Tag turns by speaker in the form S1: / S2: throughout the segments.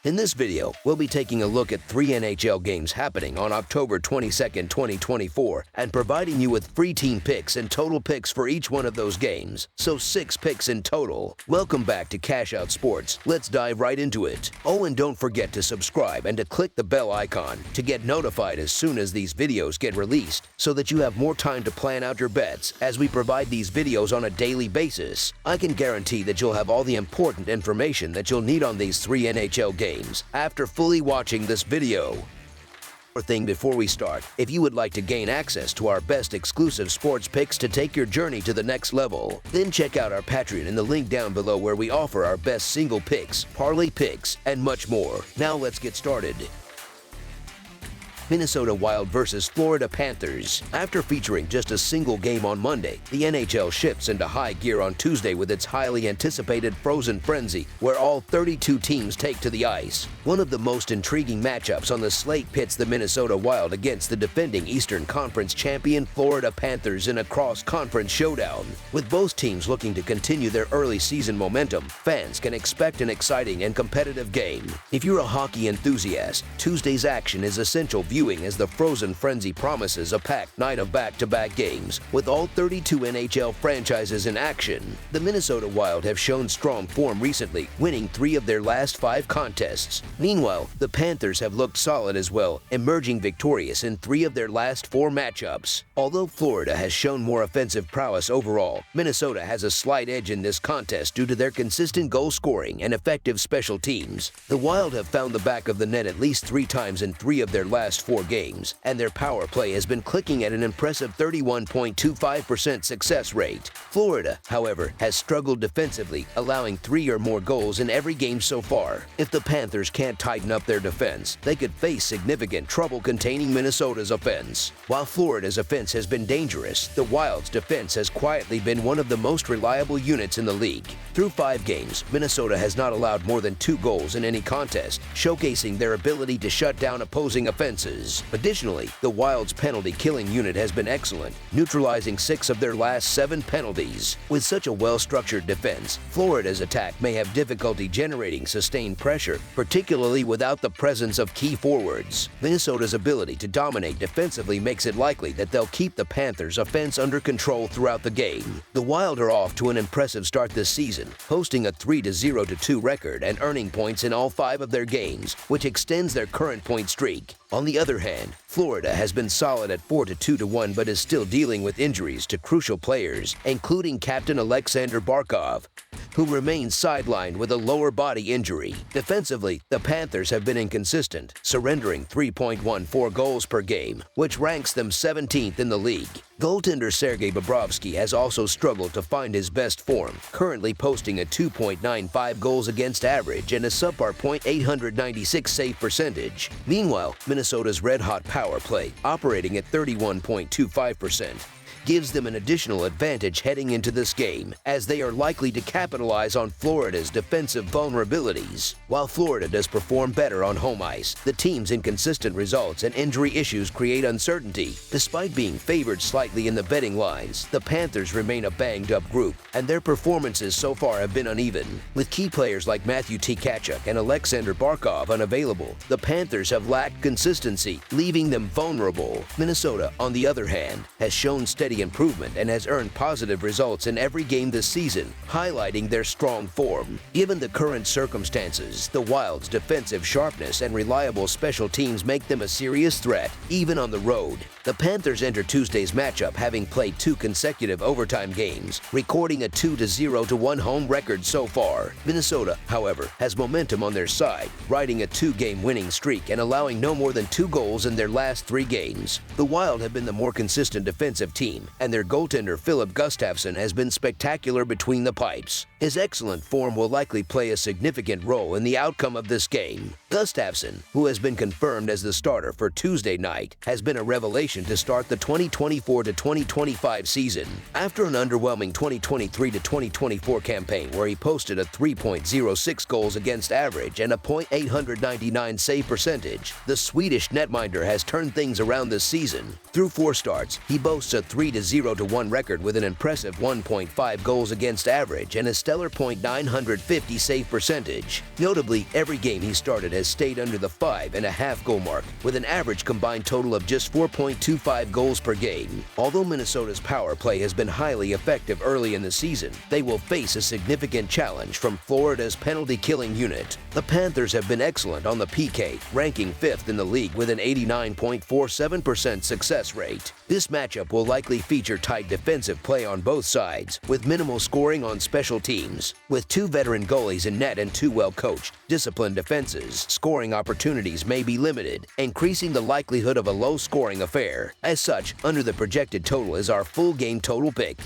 S1: In this video, we'll be taking a look at 3 NHL games happening on October 22nd, 2024, and providing you with free team picks and total picks for each one of those games, so 6 picks in total. Welcome back to Cash Out Sports. Let's dive right into it. Oh, and don't forget to subscribe and to click the bell icon to get notified as soon as these videos get released, so that you have more time to plan out your bets as we provide these videos on a daily basis. I can guarantee that you'll have all the important information that you'll need on these 3 NHL games after fully watching this video. One thing before we start, if you would like to gain access to our best exclusive sports picks to take your journey to the next level, then check out our Patreon in the link down below where we offer our best single picks, parlay picks, and much more. Now let's get started. Minnesota Wild versus Florida Panthers. After featuring just a single game on Monday, the NHL shifts into high gear on Tuesday with its highly anticipated Frozen Frenzy, where all 32 teams take to the ice. One of the most intriguing matchups on the slate pits the Minnesota Wild against the defending Eastern Conference champion Florida Panthers in a cross-conference showdown. With both teams looking to continue their early season momentum, fans can expect an exciting and competitive game. If you're a hockey enthusiast, Tuesday's action is essential viewing as the Frozen Frenzy promises a packed night of back-to-back games, with all 32 NHL franchises in action. The Minnesota Wild have shown strong form recently, winning 3 of their last 5 contests. Meanwhile, the Panthers have looked solid as well, emerging victorious in 3 of their last 4 matchups. Although Florida has shown more offensive prowess overall, Minnesota has a slight edge in this contest due to their consistent goal scoring and effective special teams. The Wild have found the back of the net at least 3 times in 3 of their last 4 games, and their power play has been clicking at an impressive 31.25% success rate. Florida, however, has struggled defensively, allowing 3 or more goals in every game so far. If the Panthers can't tighten up their defense, they could face significant trouble containing Minnesota's offense. While Florida's offense has been dangerous, the Wild's defense has quietly been one of the most reliable units in the league. Through 5 games, Minnesota has not allowed more than 2 goals in any contest, showcasing their ability to shut down opposing offenses. Additionally, the Wild's penalty-killing unit has been excellent, neutralizing 6 of their last 7 penalties. With such a well-structured defense, Florida's attack may have difficulty generating sustained pressure, particularly without the presence of key forwards. Minnesota's ability to dominate defensively makes it likely that they'll keep the Panthers' offense under control throughout the game. The Wild are off to an impressive start this season, posting a 3-0-2 record and earning points in all 5 of their games, which extends their current point streak. On the other hand, Florida has been solid at 4-2-1 but is still dealing with injuries to crucial players, including captain Alexander Barkov, who remains sidelined with a lower body injury. Defensively, the Panthers have been inconsistent, surrendering 3.14 goals per game, which ranks them 17th in the league. Goaltender Sergei Bobrovsky has also struggled to find his best form, currently posting a 2.95 goals against average and a subpar .896 save percentage. Meanwhile, Minnesota's red-hot power play, operating at 31.25%, gives them an additional advantage heading into this game, as they are likely to capitalize on Florida's defensive vulnerabilities. While Florida does perform better on home ice, the team's inconsistent results and injury issues create uncertainty. Despite being favored slightly in the betting lines, the Panthers remain a banged-up group, and their performances so far have been uneven. With key players like Matthew Tkachuk and Alexander Barkov unavailable, the Panthers have lacked consistency, leaving them vulnerable. Minnesota, on the other hand, has shown steady improvement and has earned positive results in every game this season, highlighting their strong form. Given the current circumstances, the Wild's defensive sharpness and reliable special teams make them a serious threat, even on the road. The Panthers enter Tuesday's matchup having played 2 consecutive overtime games, recording a 2-0-1 home record so far. Minnesota, however, has momentum on their side, riding a 2-game winning streak and allowing no more than 2 goals in their last 3 games. The Wild have been the more consistent defensive team, and their goaltender Filip Gustavsson has been spectacular between the pipes. His excellent form will likely play a significant role in the outcome of this game. Gustafsson, who has been confirmed as the starter for Tuesday night, has been a revelation to start the 2024-2025 season. After an underwhelming 2023-2024 campaign where he posted a 3.06 goals against average and a .899 save percentage, the Swedish netminder has turned things around this season. Through 4 starts, he boasts a 3-0-1 record with an impressive 1.5 goals against average and a stellar .950 save percentage. Notably, every game he started has stayed under the 5.5 goal mark, with an average combined total of just 4.25 goals per game. Although Minnesota's power play has been highly effective early in the season, they will face a significant challenge from Florida's penalty-killing unit. The Panthers have been excellent on the PK, ranking 5th in the league with an 89.47% success rate. This matchup will likely feature tight defensive play on both sides, with minimal scoring on special teams. With 2 veteran goalies in net and 2 well-coached, disciplined defenses, scoring opportunities may be limited, increasing the likelihood of a low-scoring affair. As such, under the projected total is our full game total pick.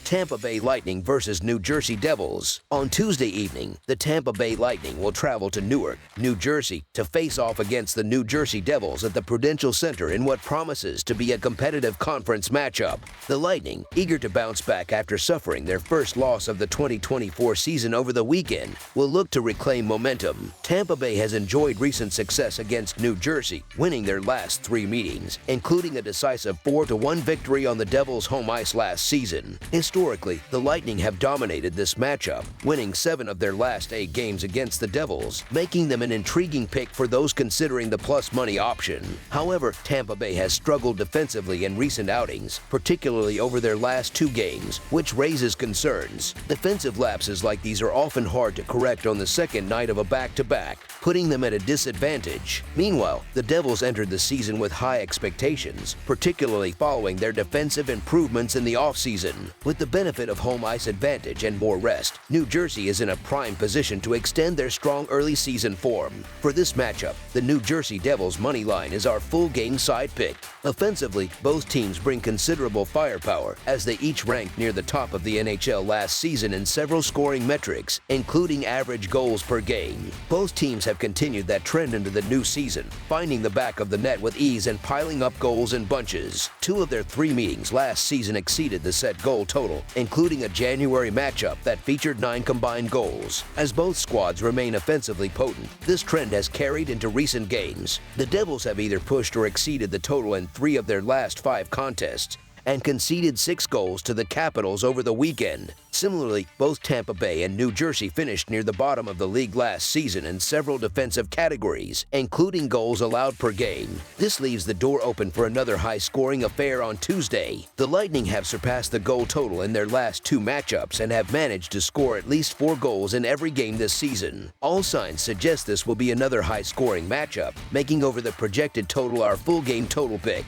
S1: Tampa Bay Lightning versus New Jersey Devils. On Tuesday evening, the Tampa Bay Lightning will travel to Newark, New Jersey, to face off against the New Jersey Devils at the Prudential Center in what promises to be a competitive conference matchup. The Lightning, eager to bounce back after suffering their first loss of the 2024 season over the weekend, will look to reclaim momentum. Tampa Bay has enjoyed recent success against New Jersey, winning their last 3 meetings, including a decisive 4-1 victory on the Devils' home ice last season. Historically, the Lightning have dominated this matchup, winning 7 of their last 8 games against the Devils, making them an intriguing pick for those considering the plus money option. However, Tampa Bay has struggled defensively in recent outings, particularly over their last 2 games, which raises concerns. Defensive lapses like these are often hard to correct on the second night of a back-to-back, putting them at a disadvantage. Meanwhile, the Devils entered the season with high expectations, particularly following their defensive improvements in the offseason. With the benefit of home ice advantage and more rest, New Jersey is in a prime position to extend their strong early season form. For this matchup, the New Jersey Devils money line is our full game side pick. Offensively, both teams bring considerable firepower as they each ranked near the top of the NHL last season in several scoring metrics, including average goals per game. Both teams have continued that trend into the new season, finding the back of the net with ease and piling up goals in bunches. 2 of their 3 meetings last season exceeded the set goal total, including a January matchup that featured 9 combined goals. As both squads remain offensively potent, this trend has carried into recent games. The Devils have either pushed or exceeded the total in 3 of their last 5 contests, and conceded 6 goals to the Capitals over the weekend. Similarly, both Tampa Bay and New Jersey finished near the bottom of the league last season in several defensive categories, including goals allowed per game. This leaves the door open for another high-scoring affair on Tuesday. The Lightning have surpassed the goal total in their last 2 matchups and have managed to score at least 4 goals in every game this season. All signs suggest this will be another high-scoring matchup, making over the projected total our full game total pick.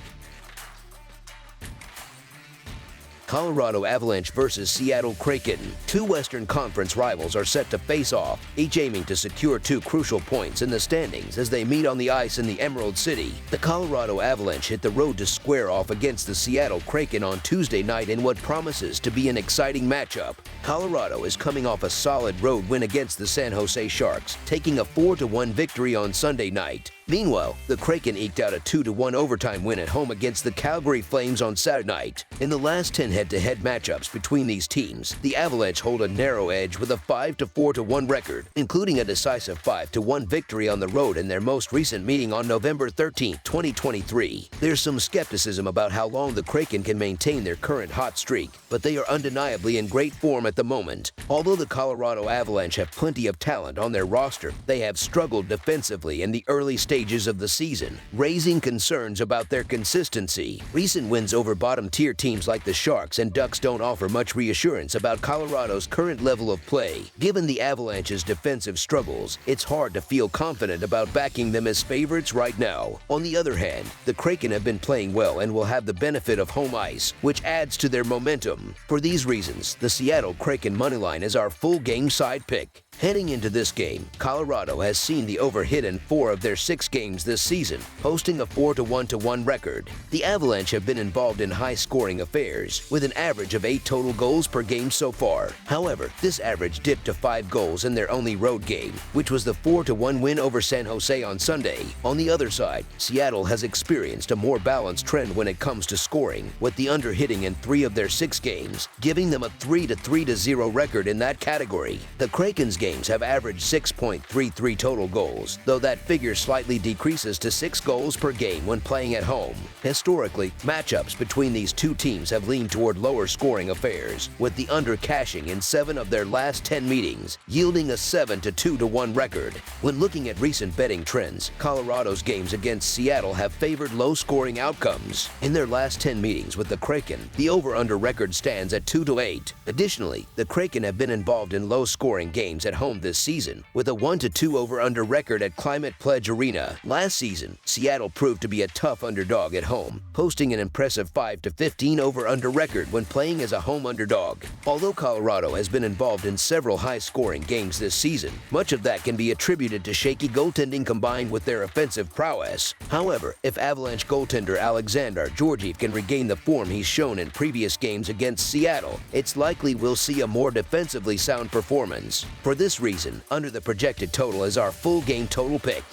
S1: Colorado Avalanche versus Seattle Kraken. 2 Western Conference rivals are set to face off, each aiming to secure 2 crucial points in the standings as they meet on the ice in the Emerald City. The Colorado Avalanche hit the road to square off against the Seattle Kraken on Tuesday night in what promises to be an exciting matchup. Colorado is coming off a solid road win against the San Jose Sharks, taking a 4-1 victory on Sunday night. Meanwhile, the Kraken eked out a 2-1 overtime win at home against the Calgary Flames on Saturday night. In the last 10 head-to-head matchups between these teams, the Avalanche hold a narrow edge with a 5-4-1 record, including a decisive 5-1 victory on the road in their most recent meeting on November 13, 2023. There's some skepticism about how long the Kraken can maintain their current hot streak, but they are undeniably in great form at the moment. Although the Colorado Avalanche have plenty of talent on their roster, they have struggled defensively in the early stages of the season, raising concerns about their consistency. Recent wins over bottom-tier teams like the Sharks and Ducks don't offer much reassurance about Colorado's current level of play. Given the Avalanche's defensive struggles, it's hard to feel confident about backing them as favorites right now. On the other hand, the Kraken have been playing well and will have the benefit of home ice, which adds to their momentum. For these reasons, the Seattle Kraken moneyline is our full game side pick. Heading into this game, Colorado has seen the over hit in 4 of their 6 games this season, posting a 4-1-1 record. The Avalanche have been involved in high-scoring affairs, with an average of 8 total goals per game so far. However, this average dipped to 5 goals in their only road game, which was the 4-1 win over San Jose on Sunday. On the other side, Seattle has experienced a more balanced trend when it comes to scoring, with the under-hitting in 3 of their 6 games, giving them a 3-3-0 record in that category. The Kraken's games have averaged 6.33 total goals, though that figure slightly decreases to 6 goals per game when playing at home. Historically, matchups between these two teams have leaned toward lower scoring affairs, with the under cashing in 7 of their last 10 meetings, yielding a 7-2-1 record. When looking at recent betting trends, Colorado's games against Seattle have favored low-scoring outcomes. In their last 10 meetings with the Kraken, the over-under record stands at 2-8. Additionally, the Kraken have been involved in low-scoring games at home this season, with a 1-2 over-under record at Climate Pledge Arena. Last season, Seattle proved to be a tough underdog at home, posting an impressive 5-15 over-under record when playing as a home underdog. Although Colorado has been involved in several high-scoring games this season, much of that can be attributed to shaky goaltending combined with their offensive prowess. However, if Avalanche goaltender Alexander Georgiev can regain the form he's shown in previous games against Seattle, it's likely we'll see a more defensively sound performance. For this reason, under the projected total is our full game total pick.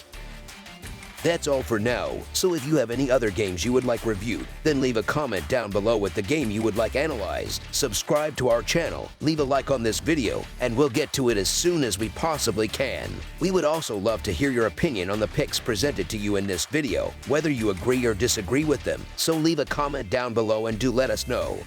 S1: That's all for now, so if you have any other games you would like reviewed, then leave a comment down below with the game you would like analyzed. Subscribe to our channel, leave a like on this video, and we'll get to it as soon as we possibly can. We would also love to hear your opinion on the picks presented to you in this video, whether you agree or disagree with them, so leave a comment down below and do let us know.